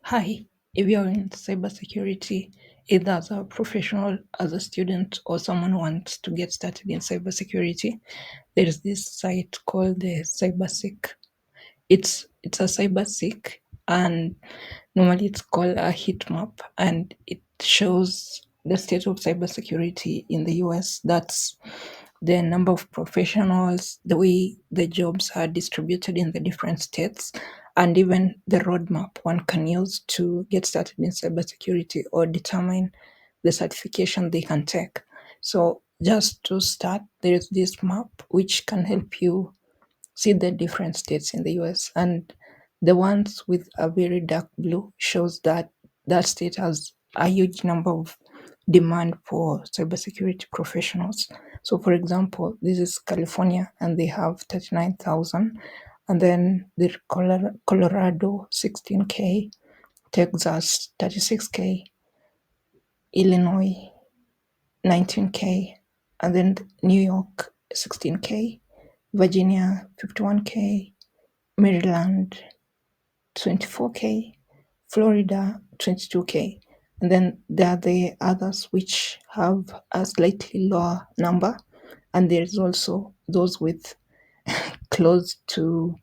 Hi, if you're in cybersecurity, either as a professional, as a student, or someone who wants to get started in cybersecurity, there is this site called the CyberSeek. It's a CyberSeek, and normally it's called a heat map, and it shows the state of cybersecurity in the US. That's the number of professionals, the way the jobs are distributed in the different states, and even the roadmap one can use to get started in cybersecurity or determine the certification they can take. So, just to start, there is this map which can help you see the different states in the US, and the ones with a very dark blue shows that that state has a huge number of demand for cybersecurity professionals. So, for example, this is California, and they have 39,000, and then the Colorado 16K, Texas 36K, Illinois 19K, and then New York 16K, Virginia 51K, Maryland 24K, Florida 22K. And then there are the others which have a slightly lower number. And there's also those with close to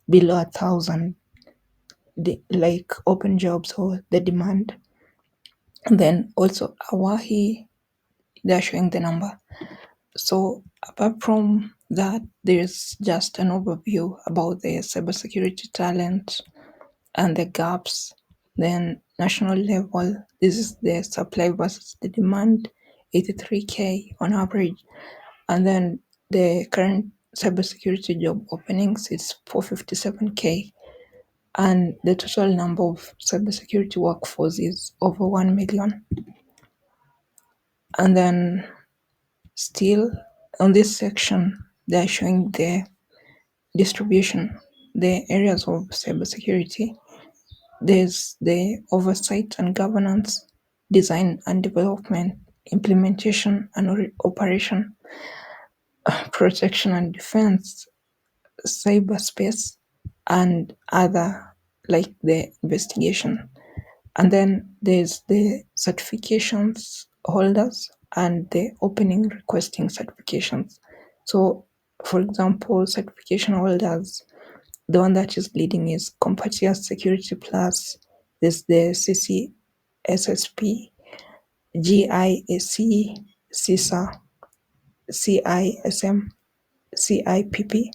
below 1,000, like open jobs or the demand. And then also Hawaii, they're showing the number. So apart from that, there's just an overview about the cybersecurity talent and the gaps. Then national level, this is the supply versus the demand, 83K on average. And then the current cybersecurity job openings is 457K. And the total number of cybersecurity workforce is over 1 million. And then still on this section, they're showing the distribution, the areas of cybersecurity. There's the oversight and governance, design and development, implementation and operation, protection and defense, cyberspace, and other like the investigation. And then there's the certifications holders and the opening requesting certifications. So, for example, certification holders, the one that is leading is Compartment Security Plus. There's the CCSSP, GIAC, CISA, CISM, CIPP,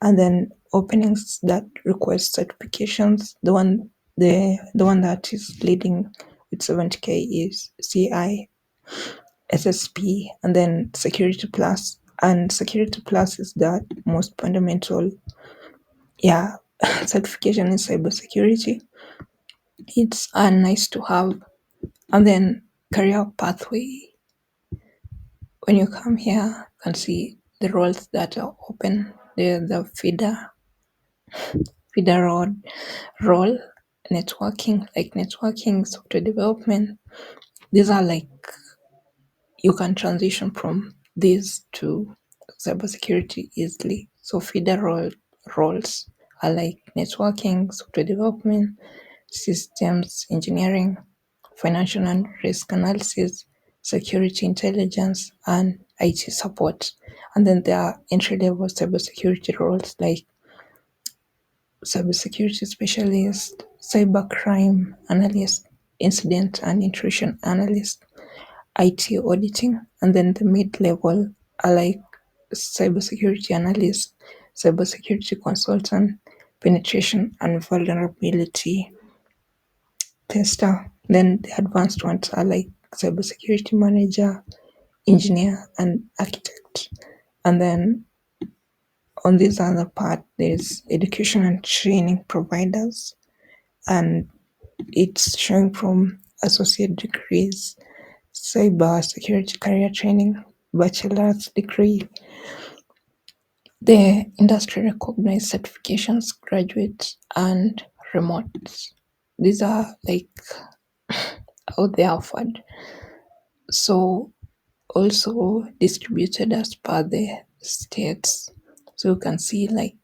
and then openings that request certifications. The one that is leading with 70K is CISSP, and then Security Plus. And Security Plus is the most fundamental, certification in cybersecurity. It's nice to have. And then career pathway. When you come here, you can see the roles that are open. The feeder role, networking, software development. These are like, you can transition from these to cybersecurity easily. So roles are like networking, software development, systems engineering, financial and risk analysis, security intelligence, and IT support. And then there are entry-level cybersecurity roles like cybersecurity specialist, cybercrime analyst, incident and intrusion analyst, IT auditing, and then the mid-level are like cybersecurity analyst, cybersecurity consultant, penetration and vulnerability tester. Then the advanced ones are like cybersecurity manager, engineer, and architect. And then on this other part, there's education and training providers, and it's showing from associate degrees, cybersecurity career training, bachelor's degree, the industry recognized certifications, graduates, and remote. These are like how they are offered. So also distributed as per the states. So you can see like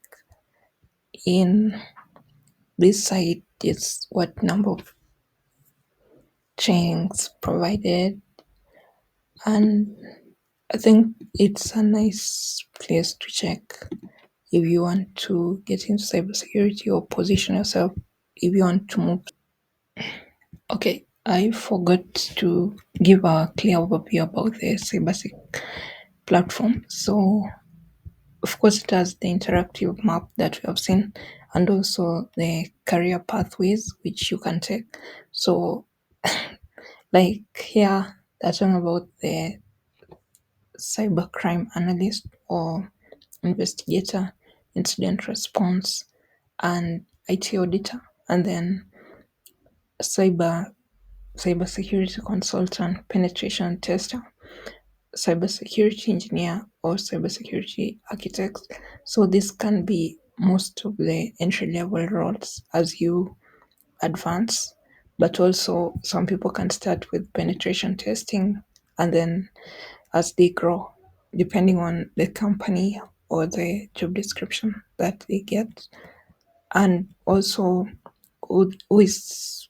in this site is what number of trainings provided, and I think it's a nice place to check if you want to get into cybersecurity or position yourself if you want to move. Okay, I forgot to give a clear overview about the CyberSeek platform. So, of course, it has the interactive map that we have seen, and also the career pathways which you can take. So, like here, they're talking about the cybercrime analyst or investigator, incident response, and IT auditor, and then cyber cybersecurity consultant, penetration tester, cybersecurity engineer, or cybersecurity architect. So this can be most of the entry level roles as you advance, but also some people can start with penetration testing and then as they grow, depending on the company or the job description that they get, and also who is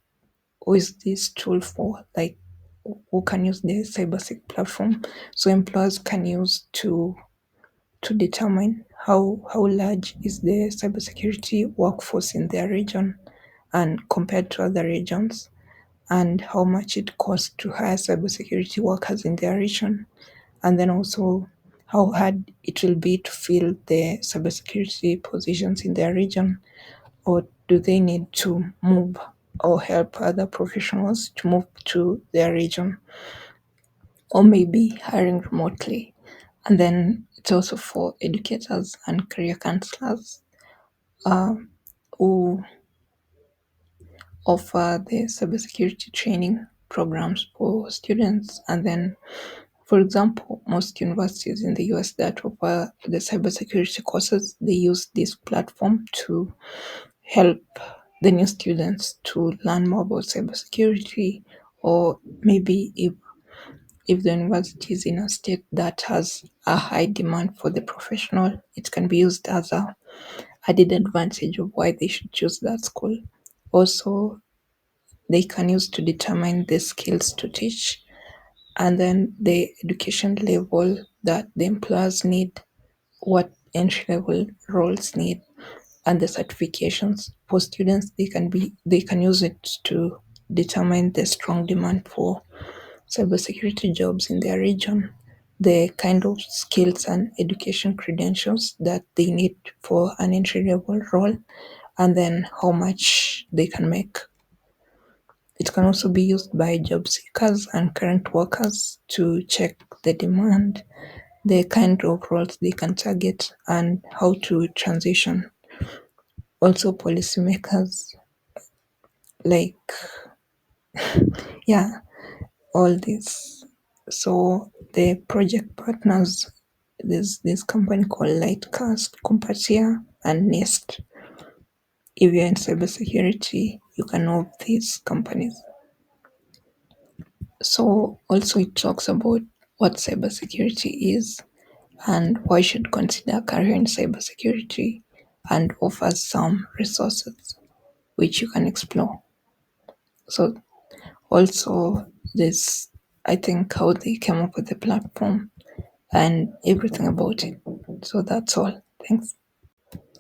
this tool for, like who can use the cybersec platform. So employers can use to determine how large is the cybersecurity workforce in their region and compared to other regions, and how much it costs to hire cybersecurity workers in their region, and then also how hard it will be to fill the cybersecurity positions in their region, or do they need to move or help other professionals to move to their region, or maybe hiring remotely. And then it's also for educators and career counselors uh, who offer the cybersecurity training programs for students. And then, for example, most universities in the US that offer the cybersecurity courses, they use this platform to help the new students to learn more about cybersecurity, or maybe if the university is in a state that has a high demand for the professional, it can be used as a added advantage of why they should choose that school. Also, they can use to determine the skills to teach, and then the education level that the employers need, what entry level roles need, and the certifications for students. They can use it to determine the strong demand for cybersecurity jobs in their region, the kind of skills and education credentials that they need for an entry level role, and then how much they can make. It can also be used by job seekers and current workers to check the demand, the kind of roles they can target, and how to transition. Also, policymakers, like, yeah, all this. So the project partners, there's this company called Lightcast, Compatia, and Nest. If you're in cybersecurity, you can know of these companies. So also it talks about what cybersecurity is and why you should consider a career in cybersecurity, and offers some resources which you can explore. So also this, I think, how they came up with the platform and everything about it. So that's all. Thanks.